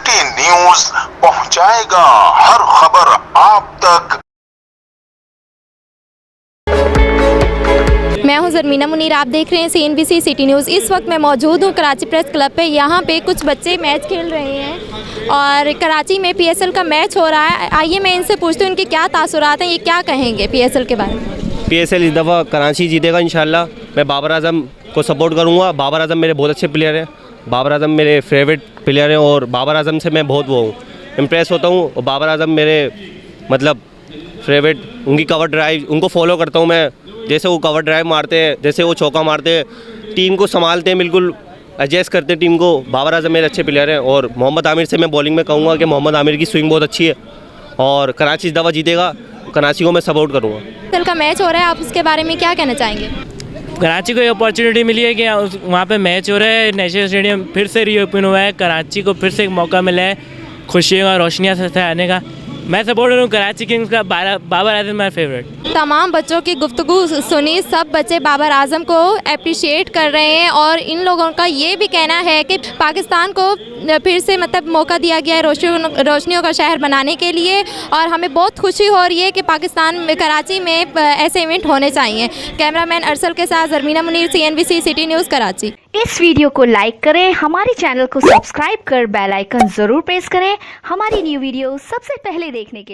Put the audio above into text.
City news पहुंचाएगा हर खबर आप तक। मैं हूं ज़रमीना मुनीर, आप देख रहे हैं CNBC सिटी न्यूज़। इस वक्त मैं मौजूद हूं कराची प्रेस क्लब पे। यहाँ पे कुछ बच्चे मैच खेल रहे हैं और कराची में PSL का मैच हो रहा है। आइए मैं इनसे पूछती हूँ इनके क्या तासुरात हैं, ये क्या कहेंगे PSL के बारे में। PSL इस दफ़ा कराची जीतेगा इंशाल्लाह। मैं बाबर आजम को सपोर्ट करूँगा। बाबर आजम मेरे बहुत अच्छे प्लेयर हैं। बाबर आजम मेरे फेवरेट प्लेयर हैं और बाबर आजम से मैं बहुत वो हूँ, इम्प्रेस होता हूँ। और बाबर आजम मेरे मतलब फेवरेट, उनकी कवर ड्राइव उनको फॉलो करता हूँ मैं। जैसे वो कवर ड्राइव मारते हैं, जैसे वो चौका मारते हैं, टीम को संभालते हैं, बिल्कुल एडजस्ट करते हैं टीम को। बाबर आजम मेरे अच्छे प्लेयर हैं। और मोहम्मद आमिर से मैं बॉलिंग में कहूँगा कि मोहम्मद आमिर की स्विंग बहुत अच्छी है और कराची इस दफ़ा जीतेगा। कराची को मैं सपोर्ट करूँगा। PSL का मैच हो रहा है, आप उसके बारे में क्या कहना चाहेंगे। कराची को ये अपॉर्चुनिटी मिली है कि वहाँ पे मैच हो रहा है। नेशनल स्टेडियम फिर से रीओपन हुआ है। कराची को फिर से एक मौका मिला है खुशियों और रोशनियाँ से आने का। मैं सपोर्टर हूँ कराची किंग्स का। बाबर आजम मेरा फेवरेट। तमाम बच्चों की गुफ्तगू सुनी, सब बच्चे बाबर आजम को अप्रिशिएट कर रहे हैं और इन लोगों का ये भी कहना है कि पाकिस्तान को फिर से मतलब मौका दिया गया है रोशनियों का शहर बनाने के लिए और हमें बहुत खुशी हो रही है कि पाकिस्तान में कराची में ऐसे इवेंट होने चाहिए। कैमरामैन अरसल के साथ Zarmina Munir, CNBC city news Karachi. इस वीडियो को लाइक करें, हमारे चैनल को सब्सक्राइब कर बेल आइकन जरूर प्रेस करें हमारी न्यू वीडियो सबसे पहले देखने के लिए।